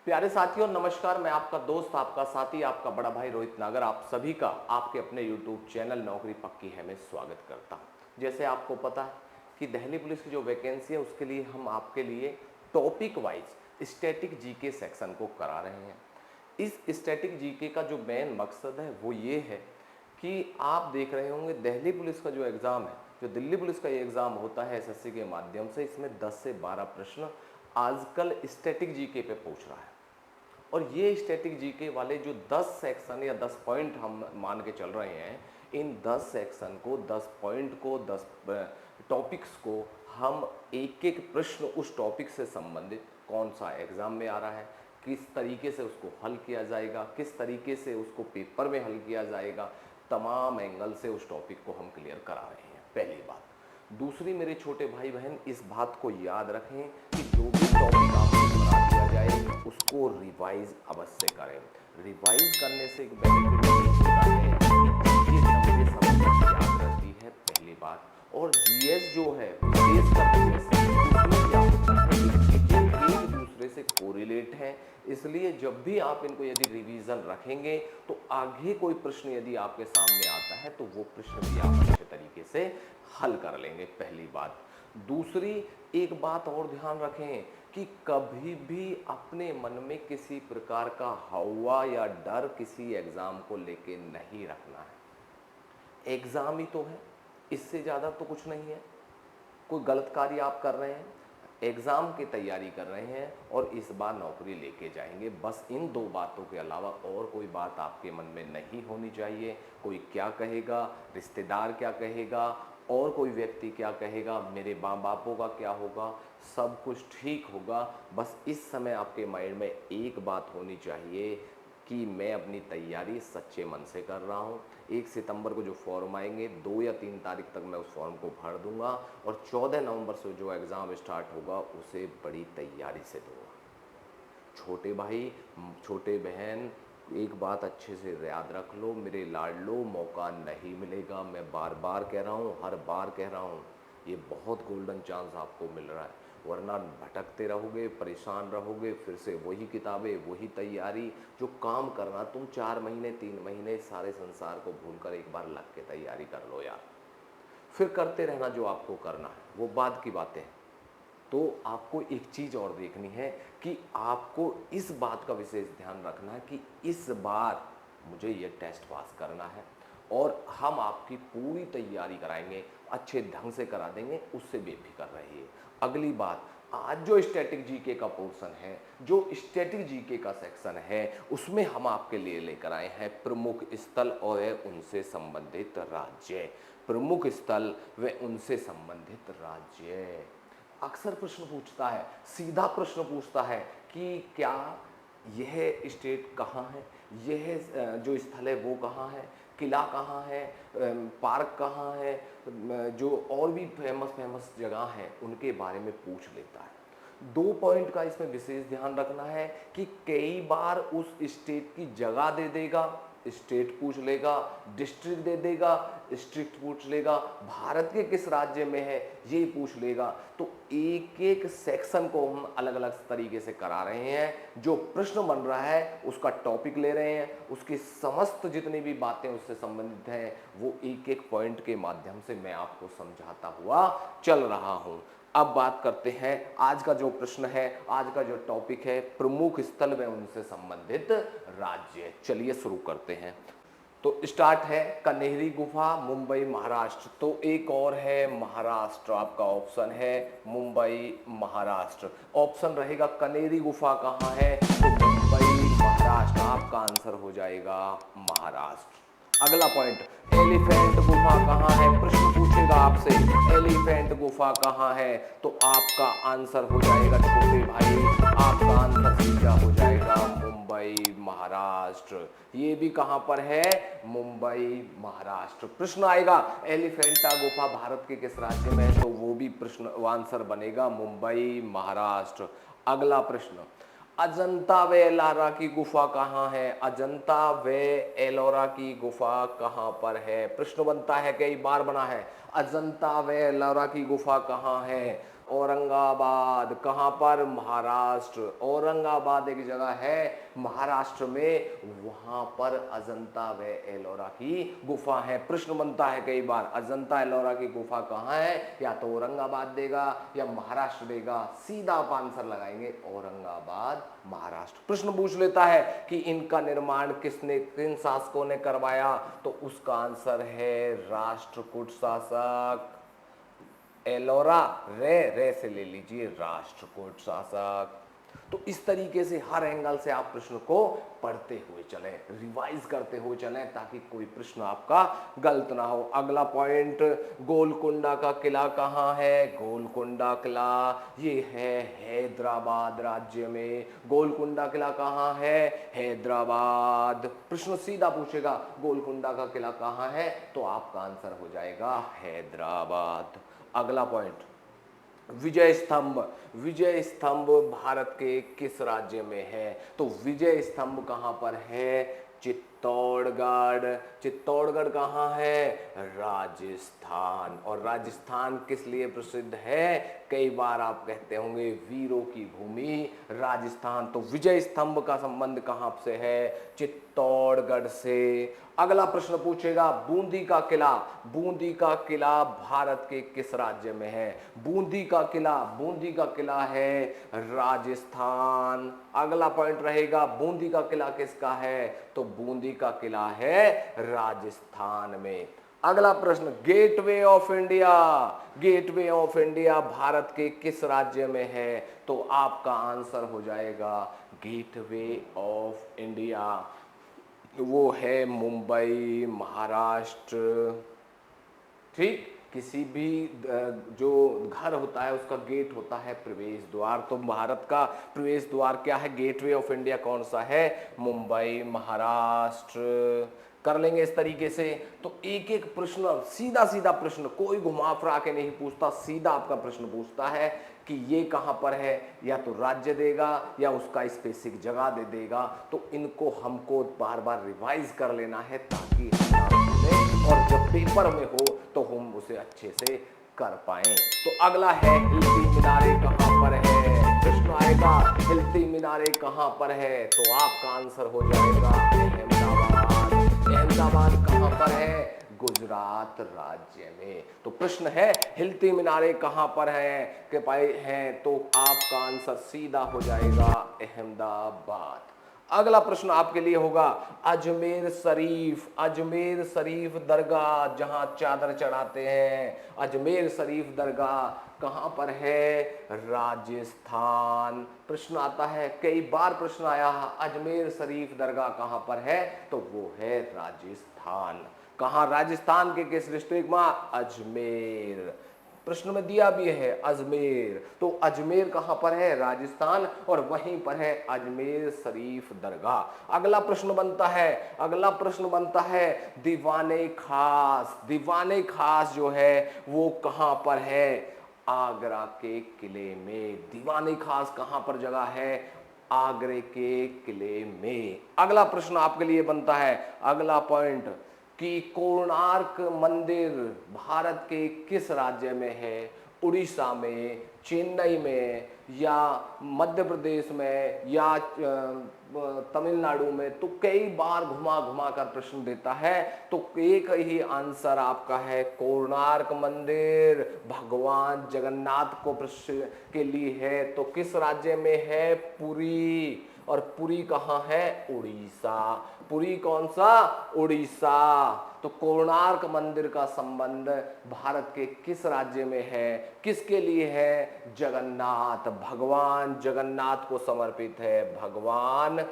प्यारे साथियों नमस्कार। मैं आपका दोस्त, आपका साथी, आपका बड़ा भाई रोहित नागर आप सभी का आपके अपने YouTube चैनल नौकरी पक्की है में स्वागत करता हूं। जैसे आपको पता है कि दिल्ली पुलिस की जो वैकेंसी है उसके लिए हम आपके लिए topic wise static GK section को करा रहे हैं। इस स्टैटिक जीके का जो मेन मकसद है वो ये है कि आप देख रहे होंगे दिल्ली पुलिस का जो एग्ज़ाम है, जो दिल्ली पुलिस का ये एग्ज़ाम होता है एसएससी के माध्यम से, इसमें 10 से 12 प्रश्न आजकल स्टैटिक जीके पे पूछ रहा है। और ये स्टैटिक जीके वाले जो 10 सेक्शन या 10 पॉइंट हम मान के चल रहे हैं, इन 10 सेक्शन को, 10 पॉइंट को, 10 टॉपिक्स को हम एक एक प्रश्न उस टॉपिक से संबंधित कौन सा एग्ज़ाम में आ रहा है, किस तरीके से उसको हल किया जाएगा, किस तरीके से उसको पेपर में हल किया जाएगा, तमाम एंगल से उस टॉपिक को हम क्लियर करा रहे हैं। पहली बात। दूसरी, मेरे छोटे भाई बहन इस बात को याद रखें कि जो भी टॉपिक आपको बना दिया जाए उसको रिवाइज अवश्य करें। रिवाइज करने से एक बेनिफिट ये होता है कि चीज़ें लंबे समय तक याद रहती है, पहली बात। और जीएस जो है, विशेषकर जीएस, उसमें क्या होता है कि चीज़ें एक दूसरे से कोरिलेट हैं। इसलिए जब भी आप इनको यदि रिवीजन रखेंगे तो आगे कोई प्रश्न यदि आपके सामने आता है तो वो प्रश्न भी आप अच्छे तरीके से हल कर लेंगे, पहली बात। दूसरी, एक बात और ध्यान रखें कि कभी भी अपने मन में किसी प्रकार का हौवा या डर किसी एग्ज़ाम को लेके नहीं रखना है। एग्ज़ाम ही तो है, इससे ज़्यादा तो कुछ नहीं है। कोई गलत कार्य आप कर रहे हैं, एग्ज़ाम की तैयारी कर रहे हैं और इस बार नौकरी लेके जाएंगे, बस इन दो बातों के अलावा और कोई बात आपके मन में नहीं होनी चाहिए। कोई क्या कहेगा, रिश्तेदार क्या कहेगा, और कोई व्यक्ति क्या कहेगा, मेरे माँ बापों का क्या होगा, सब कुछ ठीक होगा। बस इस समय आपके माइंड में एक बात होनी चाहिए कि मैं अपनी तैयारी सच्चे मन से कर रहा हूँ। 1 सितंबर को जो फॉर्म आएंगे, 2 या 3 तारीख तक मैं उस फॉर्म को भर दूंगा और 14 नवंबर से जो एग्ज़ाम स्टार्ट होगा उसे बड़ी तैयारी से दूंगा। छोटे भाई, छोटे बहन, एक बात अच्छे से याद रख लो मेरे लाडलो, मौका नहीं मिलेगा। मैं बार बार कह रहा हूँ, हर बार कह रहा हूँ, ये बहुत गोल्डन चांस आपको मिल रहा है, वरना भटकते रहोगे, परेशान रहोगे, फिर से वही किताबें, वही तैयारी। जो काम करना तुम 4 महीने 3 महीने सारे संसार को भूलकर एक बार लग के तैयारी कर लो यार, फिर करते रहना जो आपको करना है, वो बाद की बातें हैं। तो आपको एक चीज़ और देखनी है कि आपको इस बात का विशेष ध्यान रखना है कि इस बार मुझे ये टेस्ट पास करना है और हम आपकी पूरी तैयारी कराएंगे, अच्छे ढंग से करा देंगे, उससे बेफिक्र रहिए। अगली बात, आज जो स्टैटिक जीके का पोर्शन है, जो स्टैटिक जीके का सेक्शन है, उसमें हम आपके लिए लेकर आए हैं प्रमुख स्थल और उनसे संबंधित राज्य। प्रमुख स्थल व उनसे संबंधित राज्य। अक्सर प्रश्न पूछता है, सीधा प्रश्न पूछता है कि क्या यह स्टेट कहाँ है, यह जो स्थल है वो कहाँ है, किला कहाँ है, पार्क कहाँ है, जो और भी फेमस फेमस जगह हैं उनके बारे में पूछ लेता है। 2 पॉइंट का इसमें विशेष ध्यान रखना है कि कई बार उस स्टेट की जगह दे देगा, स्टेट पूछ लेगा, डिस्ट्रिक्ट दे देगा, स्ट्रिक्ट पूछ लेगा, भारत के किस राज्य में है ये पूछ लेगा। तो एक एक सेक्शन को हम अलग अलग तरीके से करा रहे हैं। जो प्रश्न बन रहा है उसका टॉपिक ले रहे हैं, उसकी समस्त जितनी भी बातें उससे संबंधित हैं वो एक एक पॉइंट के माध्यम से मैं आपको समझाता हुआ चल रहा हूं। अब बात करते हैं आज का जो प्रश्न है, आज का जो टॉपिक है, प्रमुख स्थल व उनसे संबंधित राज्य। चलिए शुरू करते हैं। तो स्टार्ट है कन्हेरी गुफा, मुंबई महाराष्ट्र। तो एक और है महाराष्ट्र, आपका ऑप्शन है मुंबई महाराष्ट्र। ऑप्शन रहेगा कन्हेरी गुफा कहाँ है, तो मुंबई महाराष्ट्र आपका आंसर हो जाएगा महाराष्ट्र। अगला पॉइंट, एलिफेंट गुफा कहाँ है, प्रश्न पूछेगा आपसे एलिफेंट गुफा कहाँ है, तो आपका आंसर हो जाएगा छोटे भाई, आपका आंसर सीधा हो जाएगा मुंबई महाराष्ट्र। ये भी कहां पर है, मुंबई महाराष्ट्र। प्रश्न आएगा एलिफेंटा गुफा भारत के किस राज्य में है, तो वो भी प्रश्न आंसर बनेगा मुंबई महाराष्ट्र। अगला प्रश्न, अजंता व एलोरा की गुफा कहाँ है, अजंता व एलोरा की गुफा कहाँ पर है। प्रश्न बनता है, कई बार बना है, अजंता व एलोरा की गुफा कहाँ है, औरंगाबाद कहाँ पर? महाराष्ट्र। औरंगाबाद एक जगह है महाराष्ट्र में, वहां पर अजंता व एलोरा की गुफा है। प्रश्न बनता है कई बार, अजंता एलोरा की गुफा कहाँ है? या तो औरंगाबाद देगा या महाराष्ट्र देगा। सीधा आप आंसर लगाएंगे औरंगाबाद महाराष्ट्र। प्रश्न पूछ लेता है कि इनका निर्माण किसने, किन शासकों ने करवाया? तो उसका आंसर है राष्ट्रकूट शासक। एलोरा रे से ले लीजिए, राष्ट्रकूट शासक। तो इस तरीके से हर एंगल से आप प्रश्न को पढ़ते हुए चलें, रिवाइज करते हुए चलें, ताकि कोई प्रश्न आपका गलत ना हो। अगला पॉइंट, गोलकुंडा का किला कहाँ है? गोलकुंडा किला ये है हैदराबाद राज्य में। गोलकुंडा किला कहाँ है? हैदराबाद। प्रश्न सीधा पूछेगा गोलकुंडा का किला कहाँ है, तो आपका आंसर हो जाएगा हैदराबाद। अगला पॉइंट, विजय स्तंभ। विजय स्तंभ भारत के किस राज्य में है? तो विजय स्तंभ कहां पर है? चित्तौड़गढ़। चित्तौड़गढ़ कहाँ है? राजस्थान। और राजस्थान किस लिए प्रसिद्ध है? कई बार आप कहते होंगे वीरों की भूमि राजस्थान। तो विजय स्तंभ का संबंध कहां से है? चित्तौड़गढ़ से। अगला प्रश्न पूछेगा बूंदी का किला। बूंदी का किला भारत के किस राज्य में है? बूंदी का किला, बूंदी का किला है राजस्थान। अगला पॉइंट रहेगा बूंदी का किला किसका है? तो बूंदी का किला है राजस्थान में। अगला प्रश्न, gateway of India. Gateway of India Bharat के किस राज्य में है? तो आपका आंसर हो जाएगा गेटवे ऑफ इंडिया, वो है मुंबई महाराष्ट्र। ठीक, किसी भी जो घर होता है उसका गेट होता है प्रवेश द्वार। तो भारत का प्रवेश द्वार क्या है? गेटवे ऑफ इंडिया कौन सा है? मुंबई महाराष्ट्र। कर लेंगे इस तरीके से। तो एक एक प्रश्न, सीधा सीधा प्रश्न, कोई घुमा फिरा के नहीं पूछता, सीधा आपका प्रश्न पूछता है कि ये कहां पर है, या तो राज्य देगा या उसका स्पेसिफिक जगह दे देगा। तो इनको हमको बार बार रिवाइज कर लेना है, ताकि और जब पेपर में हो तो हम उसे अच्छे से कर पाए। तो अगला है हिलती मीनारे कहां पर है? प्रश्न आएगा हिलती मीनारे कहां पर है, तो आपका आंसर हो जाएगा अहमदाबाद। अहमदाबाद कहां पर है? गुजरात राज्य में। तो प्रश्न है हिलती मीनारे कहां पर है के पाए हैं, तो आपका आंसर सीधा हो जाएगा अहमदाबाद। अगला प्रश्न आपके लिए होगा अजमेर शरीफ। अजमेर शरीफ दरगाह जहां चादर चढ़ाते हैं, अजमेर शरीफ दरगाह कहां पर है? राजस्थान। प्रश्न आता है, कई बार प्रश्न आया अजमेर शरीफ दरगाह कहां पर है, तो वो है राजस्थान। कहां? राजस्थान के किस डिस्ट्रिक्ट में? अजमेर। प्रश्न में दिया भी है अजमेर, तो अजमेर कहां पर है? राजस्थान। और वहीं पर है अजमेर शरीफ दरगाह। अगला प्रश्न बनता है, अगला प्रश्न बनता है दीवाने खास। दीवाने खास जो है वो कहां पर है? आगरा के किले में। दीवाने खास कहां पर जगह है? आगरे के किले में। अगला प्रश्न आपके लिए बनता है, अगला पॉइंट, कि कोणार्क मंदिर भारत के किस राज्य में है? उड़ीसा में, चेन्नई में, या मध्य प्रदेश में, या तमिलनाडु में? तो कई बार घुमा घुमा कर प्रश्न देता है, तो एक ही आंसर आपका है कोणार्क मंदिर भगवान जगन्नाथ को प्रश्न के लिए है। तो किस राज्य में है? पुरी। और पुरी कहां है? उड़ीसा। पुरी कौन सा? उड़ीसा। तो कोणार्क मंदिर का संबंध भारत के किस राज्य में है? किसके लिए है? जगन्नाथ, भगवान जगन्नाथ को समर्पित है। भगवान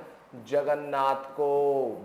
जगन्नाथ को,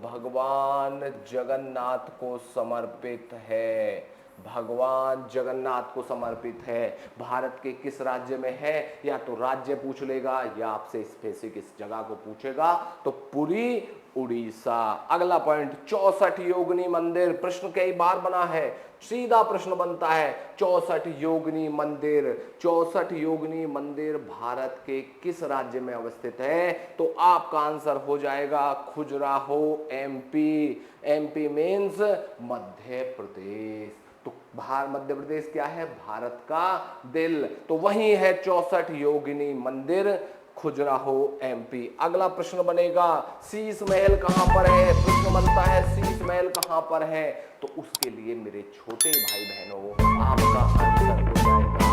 भगवान जगन्नाथ को समर्पित है। भगवान जगन्नाथ को समर्पित है। भारत के किस राज्य में है? या तो राज्य पूछ लेगा या आपसे स्पेसिफिक इस जगह को पूछेगा। तो पुरी, उड़ीसा। अगला पॉइंट, 64 योगिनी मंदिर। प्रश्न कई बार बना है, सीधा प्रश्न बनता है 64 योगिनी मंदिर। 64 योगिनी मंदिर भारत के किस राज्य में अवस्थित है? तो आपका आंसर हो जाएगा Khajuraho, MP. MP means Madhya Pradesh. तो मध्य प्रदेश क्या है? भारत का दिल। तो वही है 64 योगिनी मंदिर, खजुराहो एमपी। अगला प्रश्न बनेगा शीश महल कहां पर है? प्रश्न बनता है शीश महल कहां पर है? तो उसके लिए मेरे छोटे भाई बहनों आपका आंसर हो जाएगा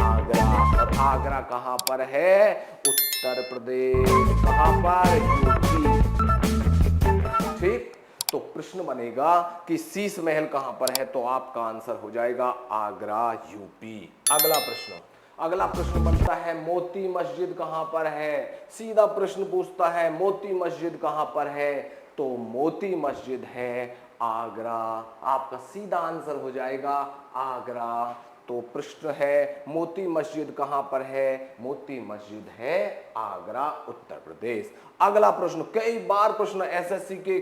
आगरा। और आगरा कहां पर है? उत्तर प्रदेश। कहां पर? यूपी। ठीक, तो प्रश्न बनेगा कि शीश महल कहां पर है? तो आपका आंसर हो जाएगा आगरा, यूपी। अगला प्रश्न बनता है मोती मस्जिद कहां पर है? सीधा प्रश्न पूछता है मोती मस्जिद कहां पर है? तो मोती मस्जिद है आगरा। आपका सीधा आंसर हो जाएगा आगरा। तो प्रश्न है मोती मस्जिद कहां पर है? मोती मस्जिद है आगरा, उत्तर प्रदेश। अगला प्रश्न, कई बार प्रश्न एसएससी के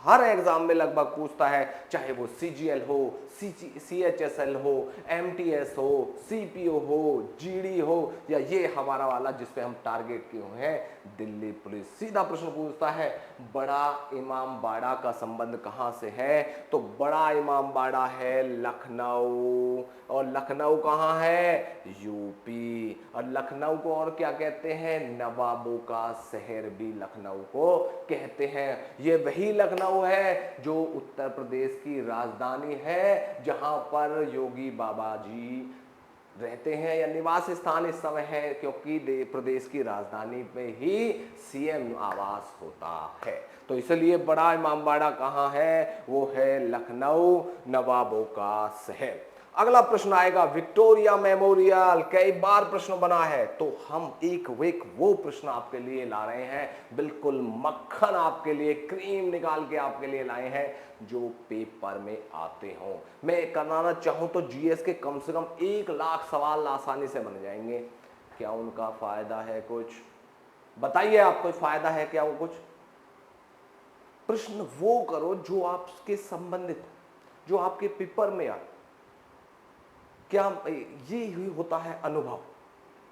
हर एग्जाम में लगभग पूछता है, चाहे वो सीजीएल हो, सीएचएसएल हो, एमटीएस हो, सीपीओ हो, जीडी हो, या ये हमारा वाला जिसपे हम टारगेट किए हुए हैं दिल्ली पुलिस। सीधा प्रश्न पूछता है बड़ा इमाम बाड़ा का संबंध कहां से है? तो बड़ा इमाम बाड़ा है लखनऊ। और लखनऊ कहां है? यूपी। और लखनऊ को और क्या कहते हैं? नवाबों का शहर भी लखनऊ को कहते हैं। ये वही लखनऊ है जो उत्तर प्रदेश की राजधानी है, जहां पर योगी बाबा जी रहते हैं, या निवास स्थान इस समय है, क्योंकि प्रदेश की राजधानी में ही सीएम आवास होता है। तो इसलिए बड़ा इमामबाड़ा कहां है? वो है लखनऊ, नवाबों का शहर। अगला प्रश्न आएगा विक्टोरिया मेमोरियल, कई बार प्रश्न बना है, तो हम एक वो प्रश्न आपके लिए ला रहे हैं, बिल्कुल मक्खन आपके लिए, क्रीम निकाल के आपके लिए लाए हैं, जो पेपर में आते हों। मैं कराना चाहूं तो जीएस के कम से कम 1 लाख सवाल आसानी से बन जाएंगे। क्या उनका फायदा है कुछ? बताइए, आपको फायदा है क्या? वो कुछ प्रश्न वो करो जो आपके संबंधित, जो आपके पेपर में आए। क्या ये ही होता है अनुभव,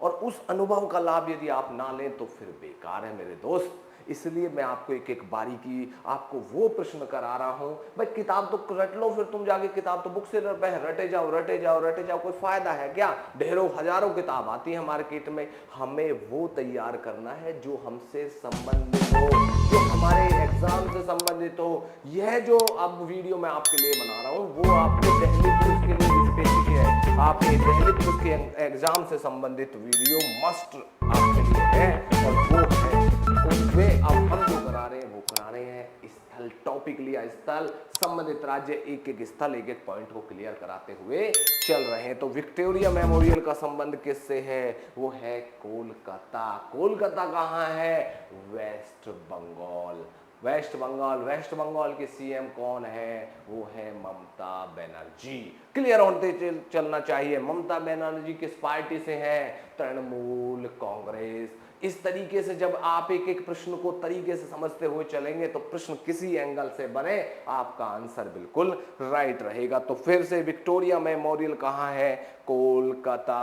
और उस अनुभव का लाभ यदि आप ना लें तो फिर बेकार है मेरे दोस्त। इसलिए मैं आपको एक एक बारीकी आपको वो प्रश्न करा रहा हूं। भाई किताब तो रट लो, फिर तुम जाके किताब तो बुक से रटे जाओ रटे जाओ रटे जाओ, कोई फायदा है क्या? ढेरों हजारों किताब आती है मार्केट में। हमें वो तैयार करना है जो हमसे संबंधित हो, जो हमारे एग्जाम से संबंधित हो। यह जो अब वीडियो मैं आपके लिए बना रहा हूँ वो आपके दिल्ली पुलिस के लिए स्पेसिफिक है। आपके दिल्ली पुलिस के एग्जाम से संबंधित वीडियो मस्ट आपके लिए है, और वो है उनपे अब हम जो करा रहे हैं वो करा रहे हैं स्थल, टॉपिक लिया स्थल, संबंधित राज्य, एक एक स्थल, एक एक पॉइंट को क्लियर कराते हुए चल रहे हैं। तो विक्टोरिया मेमोरियल का संबंध किससे है? वो है कोलकाता। कोलकाता कहाँ है? वेस्ट बंगाल। वेस्ट बंगाल। वेस्ट बंगाल के सीएम कौन है? वो है ममता बनर्जी। क्लियर होते चलना चाहिए। ममता बनर्जी किस पार्टी से है? तृणमूल कांग्रेस। इस तरीके से जब आप एक एक प्रश्न को तरीके से समझते हुए चलेंगे तो प्रश्न किसी एंगल से बने आपका आंसर बिल्कुल राइट रहेगा। तो फिर से विक्टोरिया मेमोरियल कहां है? कोलकाता।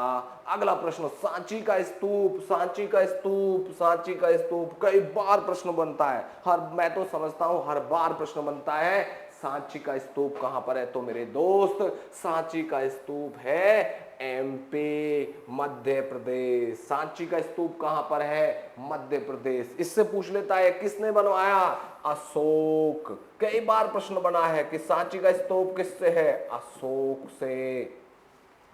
अगला प्रश्न, सांची का स्तूप। सांची का स्तूप, सांची का स्तूप, कई बार प्रश्न बनता है, मैं तो समझता हूं हर बार प्रश्न बनता है। सांची का स्तूप कहां पर है? तो मेरे दोस्त सांची का स्तूप है एमपी, मध्य प्रदेश। सांची का स्तूप कहां पर है? मध्य प्रदेश। इससे पूछ लेता है किसने बनवाया? अशोक। कई बार प्रश्न बना है कि सांची का स्तूप किससे है? अशोक से।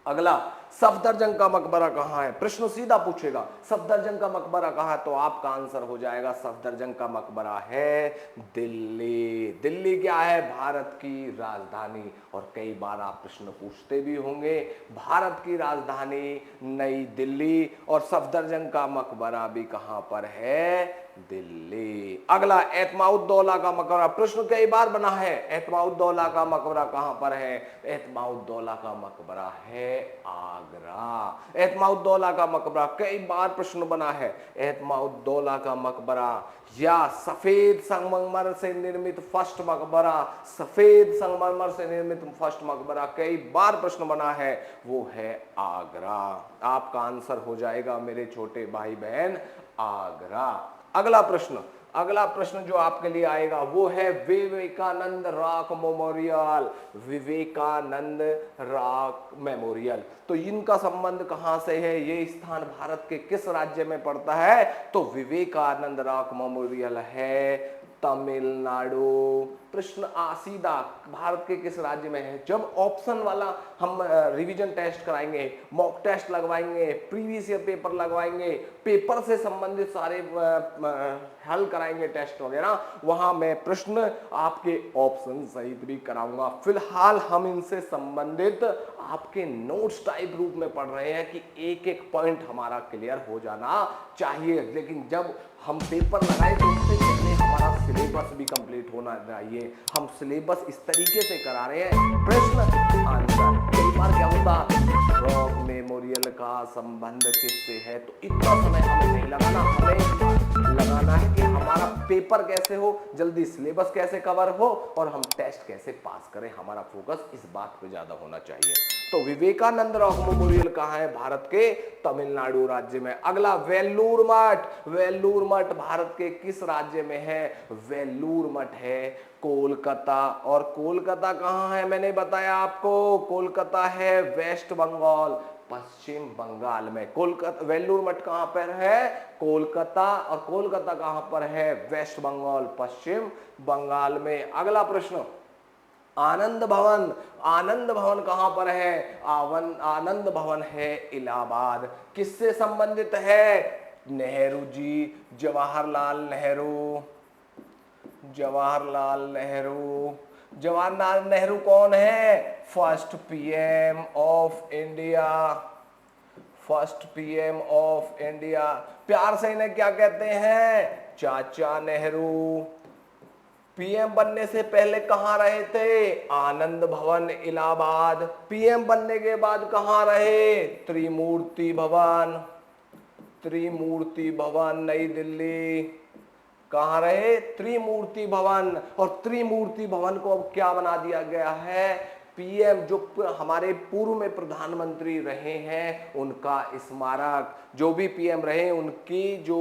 अगला, सफदरजंग का मकबरा कहां है? प्रश्न सीधा पूछेगा सफदरजंग का मकबरा कहां है? तो आपका आंसर हो जाएगा सफदरजंग का मकबरा है दिल्ली। दिल्ली क्या है? भारत की राजधानी। और कई बार आप प्रश्न पूछते भी होंगे, भारत की राजधानी नई दिल्ली, और सफदरजंग का मकबरा भी कहां पर है? दिल्ली। अगला, एतमाउद्दौला का मकबरा। प्रश्न कई बार बना है, एतमाउद्दौला का मकबरा कहां पर है? एतमाउद्दौला का मकबरा है आगरा। एतमाउद्दौला का मकबरा, कई बार प्रश्न बना है, एतमाउद्दौला का मकबरा या सफेद संगमरमर से निर्मित फर्स्ट मकबरा, सफेद संगमरमर से निर्मित फर्स्ट मकबरा, कई बार प्रश्न बना है, वो है आगरा। आपका आंसर हो जाएगा मेरे छोटे भाई बहन आगरा। अगला प्रश्न, अगला प्रश्न जो आपके लिए आएगा वो है Vivekananda Rock Memorial. Vivekananda Rock Memorial, तो इनका संबंध कहां से है, ये स्थान भारत के किस राज्य में पड़ता है, तो विवेकानंद रॉक मेमोरियल है तमिलनाडु। प्रश्न सीधा भारत के किस राज्य में है। जब ऑप्शन वाला हम रिवीजन टेस्ट कराएंगे, मॉक टेस्ट लगवाएंगे, प्रीवियस ईयर पेपर लगवाएंगे, पेपर से संबंधित सारे हल कराएंगे टेस्ट वगैरह, वहां मैं प्रश्न आपके ऑप्शन सहित भी कराऊंगा। फिलहाल हम इनसे संबंधित आपके नोट्स टाइप रूप में पढ़ रहे हैं कि एक एक पॉइंट हमारा क्लियर हो जाना चाहिए। लेकिन जब हम पेपर लगाए तो उससे पहले हमारा सिलेबस भी कंप्लीट होना चाहिए। हम सिलेबस इस तरीके से करा रहे हैं, प्रश्न आंसर। कई बार क्या होता, रॉक मेमोरियल का संबंध किससे है, तो इतना समय हमें नहीं लगाना, हमें लगाना है कि हमारा पेपर कैसे हो, जल्दी सिलेबस कैसे कवर हो और हम टेस्ट कैसे पास करें। हमारा फोकस इस बात पे ज्यादा होना चाहिए। तो विवेकानंद रॉक मेमोरियल कहाँ है, भारत के तमिलनाडु राज्य में। अगला वेल्लूर मठ। वेल्लूर मठ भारत के किस राज्य में है, वेल्लूर मठ है कोलकाता। और कोलकाता कहाँ है, मैंने बताया आपको, कोलकाता है वेस्ट बंगाल, पश्चिम बंगाल में। कोलकाता, वेल्लूर मठ कहां पर है, कोलकाता, और कोलकाता कहां पर है, वेस्ट बंगाल, पश्चिम बंगाल में। अगला प्रश्न, आनंद भवन। आनंद भवन कहां पर है, आनंद भवन है इलाहाबाद। किससे संबंधित है, नेहरू जी, जवाहरलाल नेहरू। जवाहरलाल नेहरू, जवाहरलाल नेहरू कौन है, first PM of India. First PM of India. प्यार से इन्हें क्या कहते हैं, चाचा नेहरू। पीएम बनने से पहले कहां रहे थे, आनंद भवन इलाहाबाद। पीएम बनने के बाद कहां रहे, त्रिमूर्ति भवन। त्रिमूर्ति भवन नई दिल्ली। कहां रहे, त्रिमूर्ति भवन। और त्रिमूर्ति भवन को अब क्या बना दिया गया है, पीएम जो हमारे पूर्व में प्रधानमंत्री रहे हैं उनका स्मारक। जो भी पीएम रहे उनकी जो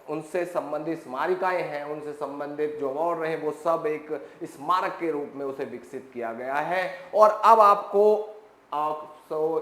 उनसे संबंधित स्मारिकाएं हैं, उनसे संबंधित जो अवार्ड रहे वो सब एक स्मारक के रूप में उसे विकसित किया गया है। और अब आपको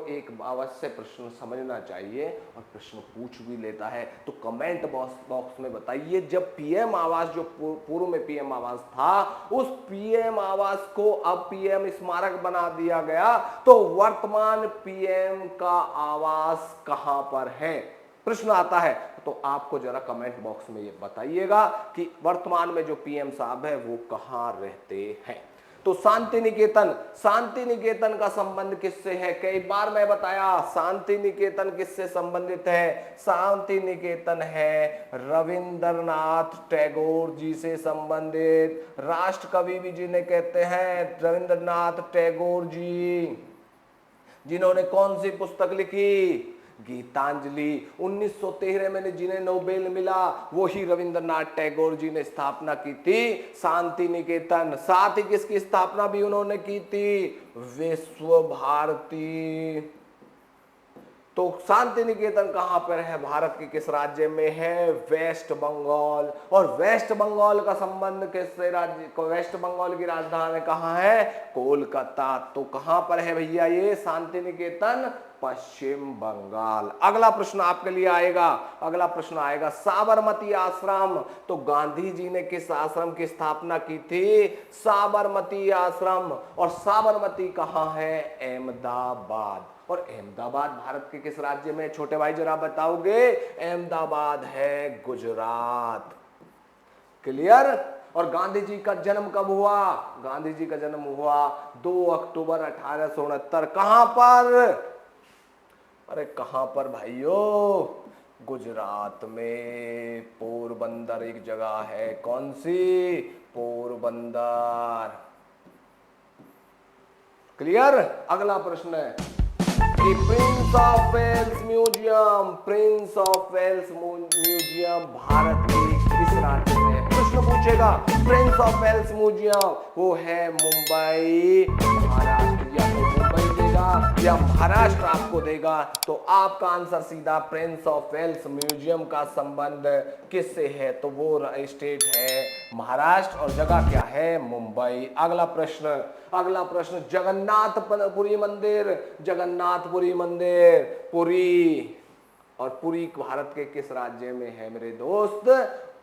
एक अवश्य प्रश्न समझना चाहिए और प्रश्न पूछ भी लेता है, तो कमेंट बॉक्स में बताइए, जब पीएम आवास जो पूर्व में पीएम आवास था, उस पीएम आवास को अब पीएम स्मारक बना दिया गया, तो वर्तमान पीएम का आवास कहां पर है, प्रश्न आता है। तो आपको जरा कमेंट बॉक्स में ये बताइएगा कि वर्तमान में जो पीएम साहब है वो कहां रहते हैं। तो शांति निकेतन, शांति निकेतन का संबंध किससे है, कई बार मैं बताया शांति निकेतन किससे संबंधित है, शांति निकेतन है रविंद्रनाथ टैगोर जी से संबंधित। राष्ट्र कवि भी जिन्हें कहते हैं रविंद्रनाथ टैगोर जी, जिन्होंने कौन सी पुस्तक लिखी, गीतांजलि। 1913 में जिन्हें नोबेल मिला वो ही रविंद्रनाथ टैगोर जी ने स्थापना की थी शांति निकेतन। साथ ही किसकी स्थापना भी उन्होंने की थी, विश्व भारती। तो शांति निकेतन कहां पर है, भारत के किस राज्य में है, वेस्ट बंगाल। और वेस्ट बंगाल का संबंध किससे, राज्य को, वेस्ट बंगाल की राजधानी कहां है, कोलकाता। तो कहां पर है भैया ये शांति निकेतन, पश्चिम बंगाल। अगला प्रश्न आपके लिए आएगा, अगला प्रश्न आएगा साबरमती आश्रम। तो गांधी जी ने किस आश्रम की स्थापना की थी, साबरमती आश्रम। और साबरमती कहां है, अहमदाबाद। और अहमदाबाद भारत के किस राज्य में, छोटे भाई जरा बताओगे, अहमदाबाद है गुजरात। क्लियर। और गांधी जी का जन्म कब हुआ, गांधी जी का जन्म हुआ 2 अक्टूबर 1869। कहां पर, अरे कहां पर भाइयों, गुजरात में पोरबंदर एक जगह है, कौन सी, पोरबंदर। क्लियर। अगला प्रश्न है कि Prince of Wales Museum, Prince of Wales Museum Bharat के किस राज्य में, प्रश्न पूछेगा। प्रिंस ऑफ वेल्स म्यूजियम वो है मुंबई, महाराष्ट्र। या तो मुंबई देगा देगा या महाराष्ट्र आपको देगा? तो आपका आंसर सीधा प्रिंस ऑफ वेल्स म्यूजियम का संबंध किससे है? तो वो स्टेट है महाराष्ट्र और जगह क्या है? मुंबई। अगला प्रश्न जगन्नाथपुरी मंदिर, जगन्नाथपुरी मंदिर पुरी, और पुरी भारत के किस राज्य में है मेरे दोस्त?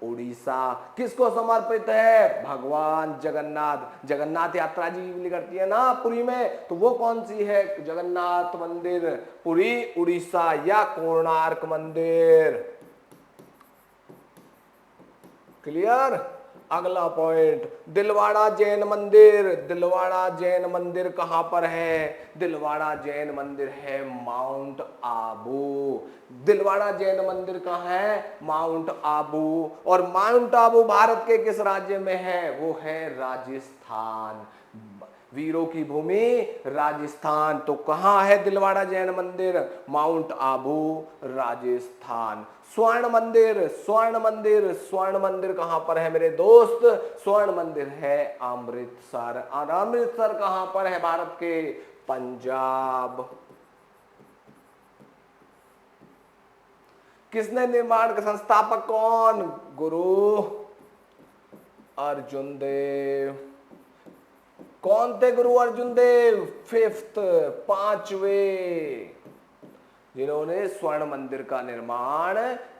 उड़ीसा। किसको समर्पित है? भगवान जगन्नाथ। जगन्नाथ यात्रा जी निकलती है ना पुरी में, तो वो कौन सी है? जगन्नाथ मंदिर पुरी उड़ीसा या कोणार्क मंदिर। क्लियर? अगला पॉइंट दिलवाड़ा जैन मंदिर, दिलवाड़ा जैन मंदिर कहां पर है? दिलवाड़ा जैन मंदिर है माउंट आबू। दिलवाड़ा जैन मंदिर कहां है? माउंट आबू। और माउंट आबू भारत के किस राज्य में है? वो है राजस्थान। वीरों की भूमि राजस्थान। तो कहां है दिलवाड़ा जैन मंदिर? माउंट आबू राजस्थान। स्वर्ण मंदिर, स्वर्ण मंदिर, स्वर्ण मंदिर कहां पर है मेरे दोस्त? स्वर्ण मंदिर है अमृतसर। और अमृतसर कहां पर है भारत के? पंजाब। किसने निर्माण का संस्थापक कौन? गुरु अर्जुन देव। कौन थे गुरु अर्जुन देव? फिफ्थ, पांचवे, जिन्होंने स्वर्ण मंदिर का निर्माण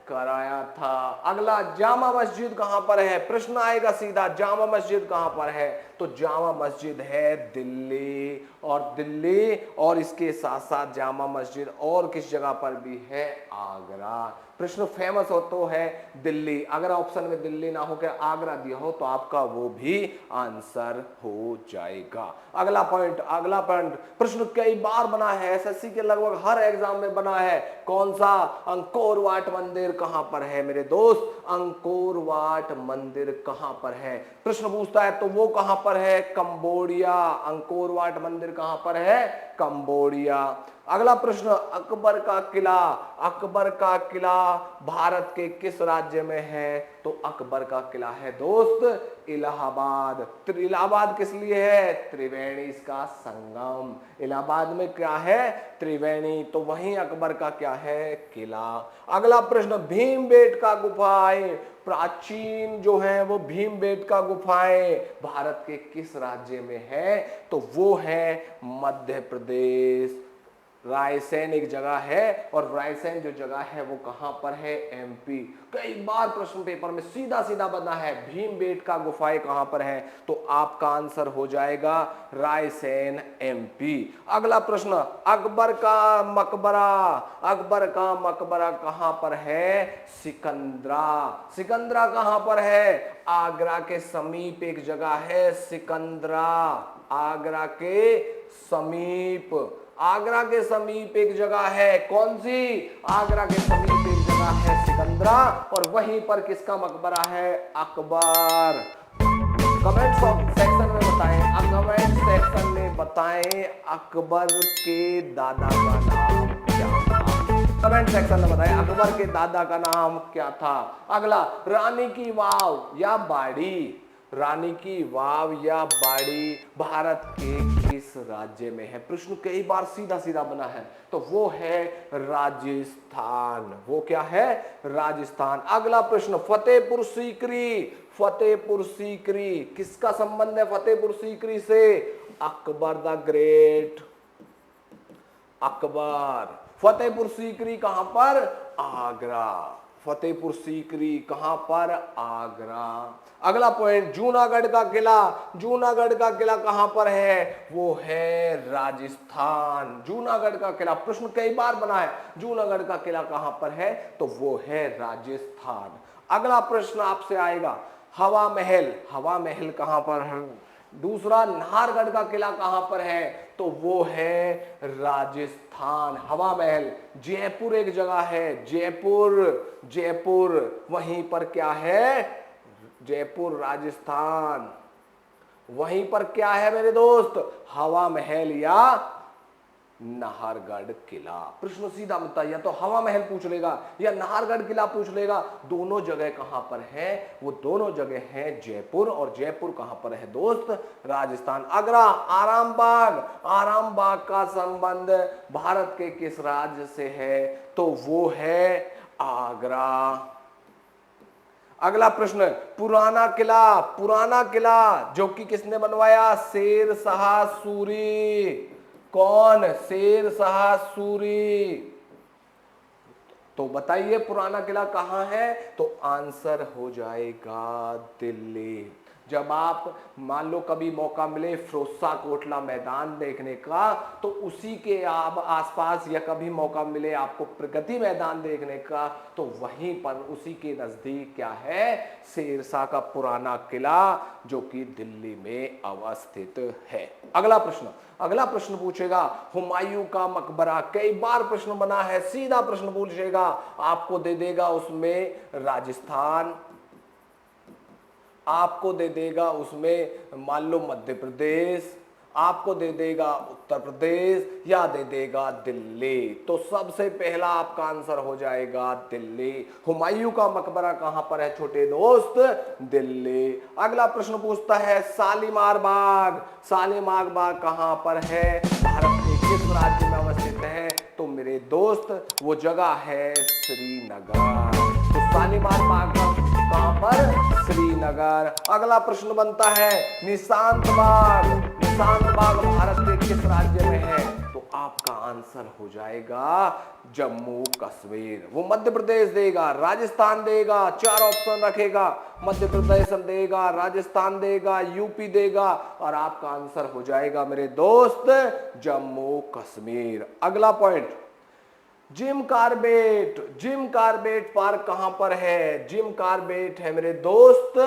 कराया था। अगला जामा मस्जिद कहां पर है? प्रश्न आएगा सीधा, जामा मस्जिद कहां पर है? तो जामा मस्जिद है दिल्ली। और दिल्ली और इसके साथ साथ जामा मस्जिद और किस जगह पर भी है? आगरा। प्रश्न फेमस हो तो है दिल्ली। अगर ऑप्शन में दिल्ली ना होकर आगरा दिया हो तो आपका वो भी आंसर हो जाएगा। अगला पॉइंट प्रश्न कई बार बना है, एसएससी के लगभग हर एग्जाम में बना है। कौन सा? अंकोर वाट मंदिर कहां पर है मेरे दोस्त? अंकोर वाट मंदिर कहां पर है? प्रश्न पूछता है तो वो कहां पर है? कंबोडिया। अंकोर वाट मंदिर कहां पर है? कंबोडिया। अगला प्रश्न अकबर का किला, अकबर का किला भारत के किस राज्य में है? तो अकबर का किला है दोस्त इलाहाबाद। इलाहाबाद किस लिए है? त्रिवेणी इसका संगम। इलाहाबाद में क्या है? त्रिवेणी। तो वहीं अकबर का क्या है? किला। अगला प्रश्न भीमबेटका गुफाएं, प्राचीन जो है वो भीमबेटका गुफाएं भारत के किस राज्य में है? तो वो है मध्य प्रदेश। रायसेन एक जगह है और रायसेन जो जगह है वो कहां पर है? एमपी। कई बार प्रश्न पेपर में सीधा सीधा बना है भीमबेटका गुफाएं कहां पर है? तो आपका आंसर हो जाएगा रायसेन एमपी। अगला प्रश्न अकबर का मकबरा, अकबर का मकबरा कहां पर है? सिकंदरा। सिकंदरा कहां पर है? आगरा के समीप एक जगह है सिकंदरा। आगरा के समीप, आगरा के समीप एक जगह है। कौन सी? आगरा के समीप एक जगह है सिकंदरा। और वहीं पर किसका मकबरा है? अकबर। कमेंट सेक्शन में बताएं, कमेंट सेक्शन में बताएं अकबर के दादा का नाम क्या था? कमेंट सेक्शन में बताएं अकबर के दादा का नाम क्या था? अगला रानी की वाव या बाड़ी, रानी की वाव या बाड़ी भारत के किस राज्य में है? प्रश्न कई बार सीधा सीधा बना है, तो वो है राजस्थान। वो क्या है? राजस्थान। अगला प्रश्न फतेहपुर सीकरी, फतेहपुर सीकरी किसका संबंध है? फतेहपुर सीकरी से अकबर द ग्रेट। अकबर। फतेहपुर सीकरी कहां पर? आगरा। फतेहपुर सीकरी कहां पर? आगरा। अगला पॉइंट जूनागढ़ का किला, जूनागढ़ का किला कहां पर है? वो है राजस्थान। जूनागढ़ का किला प्रश्न कई बार बना है, जूनागढ़ का किला कहां पर है? तो वो है राजस्थान। अगला प्रश्न आपसे आएगा हवा महल, हवा महल कहां पर है? दूसरा नाहरगढ़ का किला कहां पर है? तो वो है राजस्थान। हवा महल जयपुर एक जगह है, जयपुर, जयपुर वहीं पर क्या है? जयपुर राजस्थान। वहीं पर क्या है मेरे दोस्त? हवा महल या नाहरगढ़ किला। प्रश्न सीधा मिलता है, या तो हवा महल पूछ लेगा या नाहरगढ़ किला पूछ लेगा। दोनों जगह कहां पर है? वो दोनों जगह है जयपुर। और जयपुर कहां पर है दोस्त? राजस्थान। अगला आरामबाग। आरामबाग का संबंध भारत के किस राज्य से है? तो वो है आगरा। अगला प्रश्न, पुराना किला। पुराना किला जो कि किसने बनवाया? शेर शाह सूरी। कौन? शेर शाह सूरी। तो बताइए पुराना किला कहां है? तो आंसर हो जाएगा दिल्ली। जब आप मान लो कभी मौका मिले फिरोजशाह कोटला मैदान देखने का, तो उसी के आप आसपास, या कभी मौका मिले आपको प्रगति मैदान देखने का, तो वहीं पर उसी के नजदीक क्या है? शेरशाह का पुराना किला, जो कि दिल्ली में अवस्थित है। अगला प्रश्न पूछेगा हुमायूं का मकबरा। कई बार प्रश्न बना है, सीधा प्रश्न पूछेगा, आपको दे देगा उसमें राजस्थान, आपको दे देगा उसमें मान लो मध्य प्रदेश, आपको दे देगा उत्तर प्रदेश, या दे देगा दिल्ली। तो सबसे पहला आपका आंसर हो जाएगा दिल्ली। हुमायूं का मकबरा कहां पर है छोटे दोस्त? दिल्ली। अगला प्रश्न पूछता है शालीमार बाग। शालीमार बाग कहां पर है? भारत के किस राज्य में अवस्थित है? तो मेरे दोस्त वो जगह है श्रीनगर। तो शालीमार बाग कहां पर? श्रीनगर। अगला प्रश्न बनता है निशांत बाग। निशांत बाग भारत के किस राज्य में है? तो आपका आंसर हो जाएगा जम्मू कश्मीर। वो मध्य प्रदेश देगा, राजस्थान देगा, चार ऑप्शन रखेगा, मध्य प्रदेश देगा, राजस्थान देगा, यूपी देगा, और आपका आंसर हो जाएगा मेरे दोस्त जम्मू कश्मीर। अगला point, Jim Corbett. Jim Corbett Park कहां पर है? जिम कार्बेट है मेरे दोस्त,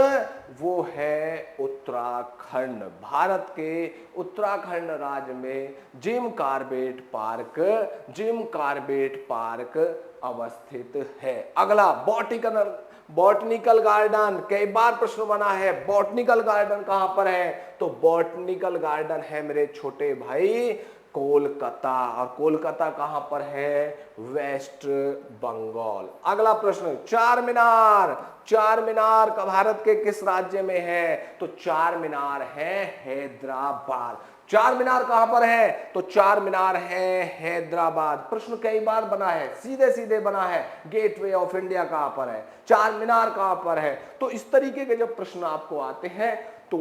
वो है उत्तराखंड। भारत के उत्तराखंड राज्य में जिम कार्बेट पार्क अवस्थित है। अगला बॉटनिकल गार्डन। कई बार प्रश्न बना है, बॉटनिकल गार्डन कहां पर है? तो बॉटनिकल गार्डन है मेरे छोटे भाई कोलकाता। और कोलकाता कहां पर है? वेस्ट बंगाल। अगला प्रश्न, चार मीनार। चार मीनार का भारत के किस राज्य में है? तो चार मीनार है हैदराबाद। चार मीनार कहां पर है? तो चार मीनार है हैदराबाद। प्रश्न कई बार बना है, सीधे सीधे बना है, गेटवे ऑफ इंडिया कहां पर है? चार मीनार कहां पर है? तो इस तरीके के जब प्रश्न आपको आते हैं, तो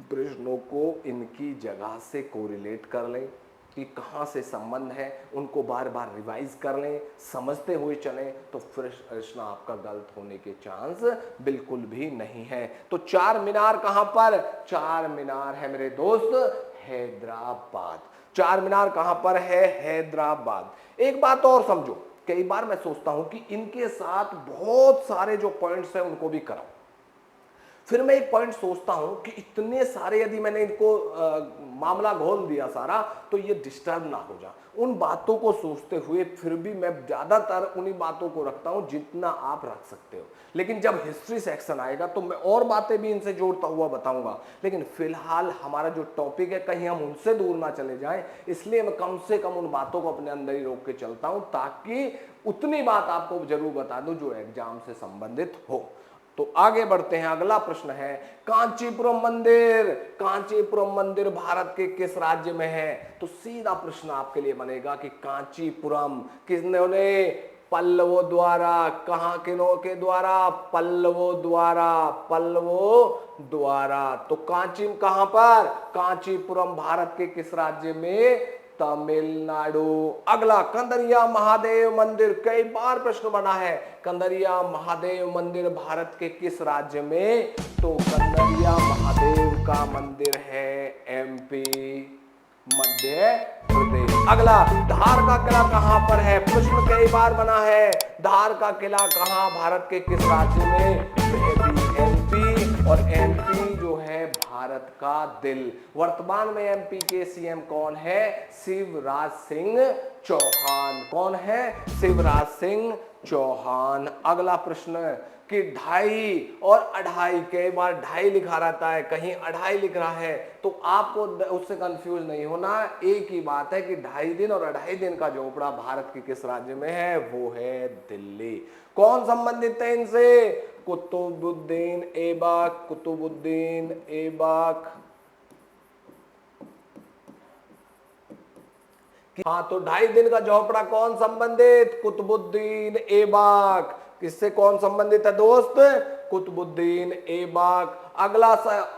प्रश्नों को इनकी जगह से कोरिलेट कर लें कि कहां से संबंध है, उनको बार बार रिवाइज कर लें, समझते हुए चलें, तो फिर प्रश्न आपका गलत होने के चांस बिल्कुल भी नहीं है। तो चार मीनार कहां पर? चार मीनार है मेरे दोस्त हैदराबाद। चार मीनार कहां पर है? हैदराबाद। एक बात और समझो, कई बार मैं सोचता हूं कि इनके साथ बहुत सारे जो पॉइंट्स हैं उनको भी कराऊं, फिर मैं एक पॉइंट सोचता हूं कि इतने सारे यदि मैंने इनको मामला घोल दिया सारा, तो ये डिस्टर्ब ना हो जाए। उन बातों को सोचते हुए फिर भी मैं ज्यादातर उन्हीं बातों को रखता हूं जितना आप रख सकते हो। लेकिन जब हिस्ट्री सेक्शन आएगा तो मैं और बातें भी इनसे जोड़ता हुआ बताऊंगा। लेकिन फिलहाल हमारा जो टॉपिक है, कहीं हम उनसे दूर ना चले जाएं, इसलिए मैं कम से कम उन बातों को अपने अंदर ही रोक के चलता हूं, ताकि उतनी बात आपको जरूर बता दूं जो एग्जाम से संबंधित हो। तो आगे बढ़ते हैं। अगला प्रश्न है कांचीपुरम मंदिर। कांचीपुरम मंदिर भारत के किस राज्य में है? तो सीधा प्रश्न आपके लिए बनेगा कि कांचीपुरम किसने? पल्लवों द्वारा। कहां किनों के द्वारा? पल्लवों द्वारा। पल्लवों द्वारा। तो कांची कहां पर? कांचीपुरम भारत के किस राज्य में? तमिलनाडु। अगला कंदरिया महादेव मंदिर। कई बार प्रश्न बना है, कंदरिया महादेव मंदिर भारत के किस राज्य में? तो कंदरिया महादेव का मंदिर है एमपी, मध्य प्रदेश। अगला धार का किला कहां पर है? प्रश्न कई बार बना है, धार का किला कहां भारत के किस राज्य में? एमपी। और एमपी जो है भारत का दिल। वर्तमान में एमपी के सीएम कौन है? शिवराज सिंह चौहान। कौन है? शिवराज सिंह चौहान। अगला प्रश्न, कि 2.5 और 2.5, कई बार 2.5 लिखा रहता है, कहीं 2.5 लिख रहा है, तो आपको उससे कंफ्यूज नहीं होना। एक ही बात है कि 2.5 दिन और 2.5 दिन का झोपड़ा भारत के किस राज्य में है? वो है दिल्ली। कौन संबंधित है इनसे? कुतुबुद्दीन ऐबक, कुतुबुद्दीन ऐबक। हाँ, तो 2.5 दिन का झोपड़ा कौन संबंधित? कुतुबुद्दीन ऐबक। किससे कौन संबंधित है दोस्त? कुतुबुद्दीन ऐबक। अगला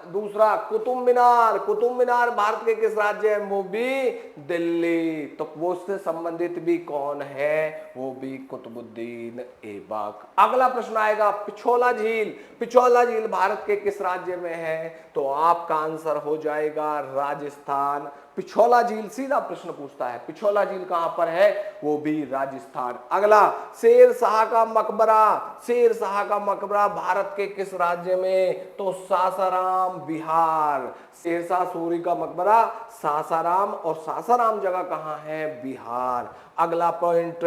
दूसरा, कुतुब मीनार। कुतुब मीनार भारत के किस राज्य है? वो भी दिल्ली। तो वो उससे संबंधित भी कौन है? वो भी कुतुबुद्दीन ऐबक। अगला प्रश्न आएगा, पिछोला झील। पिछोला झील भारत के किस राज्य में है? तो आपका आंसर हो जाएगा राजस्थान। पिछोला झील सीधा प्रश्न पूछता है, पिछोला झील कहां पर है? वो भी राजस्थान। अगला, शेर शाह का मकबरा। शेर शाह का मकबरा भारत के किस राज्य में? तो सासाराम, बिहार। शेर शाह सूरी का मकबरा सासाराम, और सासाराम जगह कहां है? बिहार। अगला पॉइंट,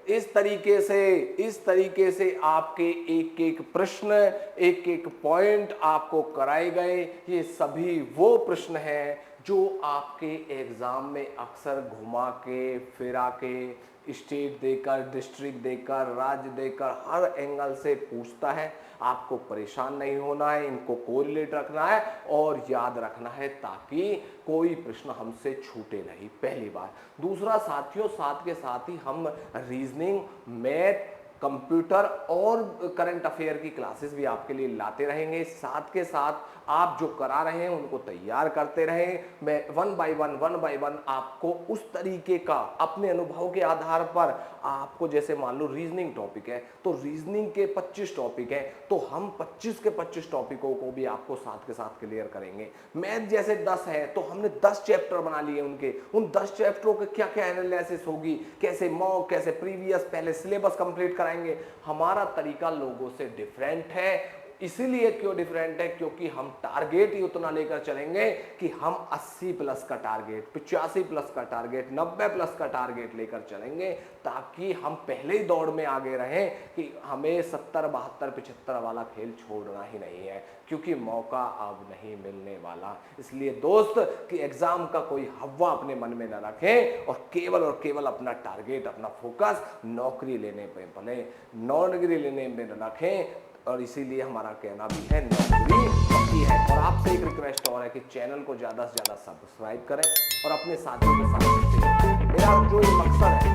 इस तरीके से आपके एक एक प्रश्न, एक एक पॉइंट आपको कराए गए। ये सभी वो प्रश्न हैं जो आपके एग्जाम में अक्सर घुमा के फिरा के स्टेट देकर, डिस्ट्रिक्ट देकर, राज्य देकर, हर एंगल से पूछता है। आपको परेशान नहीं होना है, इनको कोरिलेट रखना है और याद रखना है ताकि कोई प्रश्न हमसे छूटे नहीं, पहली बात। दूसरा साथियों, साथ के साथ ही हम रीजनिंग, मैथ, कंप्यूटर और करंट अफेयर की क्लासेस भी आपके लिए लाते रहेंगे। साथ के साथ आप जो करा रहे हैं उनको तैयार करते रहें। मैं वन बाय वन आपको उस तरीके का अपने अनुभव के आधार पर आपको, जैसे मान लो रीजनिंग टॉपिक है तो रीजनिंग के 25 टॉपिक है, तो हम 25 के 25 टॉपिकों को भी आपको साथ के साथ क्लियर करेंगे। मैथ जैसे 10 है तो हमने 10 चैप्टर बना लिए उनके, उन 10 चैप्टरों के क्या क्या एनालिसिस होगी, कैसे मॉक, कैसे प्रीवियस, पहले सिलेबस कंप्लीट कराएंगे। हमारा तरीका लोगों से डिफरेंट है। इसीलिए क्यों डिफरेंट है? क्योंकि हम टारगेट ही उतना लेकर चलेंगे कि हम 80 प्लस का टारगेट, 85 प्लस का टारगेट, 90 प्लस का टारगेट लेकर चलेंगे, ताकि हम पहले ही दौड़ में आगे रहें कि हमें 70, 72, 75 वाला खेल छोड़ना ही नहीं है, क्योंकि मौका अब नहीं मिलने वाला। इसलिए दोस्त कि एग्जाम का कोई हवा अपने मन में न रखें और केवल अपना टारगेट, अपना फोकस नौकरी लेने पे भले नौकरी लेने में रखें। और इसीलिए हमारा कहना भी है नौकरी पक्की है। और आपसे एक रिक्वेस्ट और है कि चैनल को ज़्यादा से ज़्यादा सब्सक्राइब करें और अपने साथियों के साथ शेयर करें। मेरा जो ये मकसद है,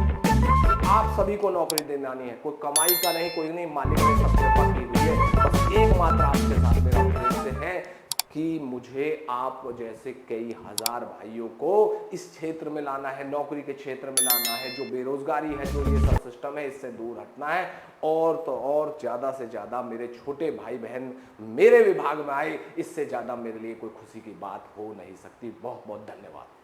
आप सभी को नौकरी दिलानी है, कोई कमाई का नहीं, कोई नहीं, मालिक ने सबसे पक्की हुई है। बस एक मात्र आपके साथ मेरा उद्देश्य है कि मुझे आप जैसे कई हजार भाइयों को इस क्षेत्र में लाना है, नौकरी के क्षेत्र में लाना है। जो बेरोजगारी है, जो ये सब सिस्टम है, इससे दूर हटना है। और तो और ज़्यादा से ज़्यादा मेरे छोटे भाई बहन मेरे विभाग में आए, इससे ज़्यादा मेरे लिए कोई खुशी की बात हो नहीं सकती। बहुत बहुत धन्यवाद।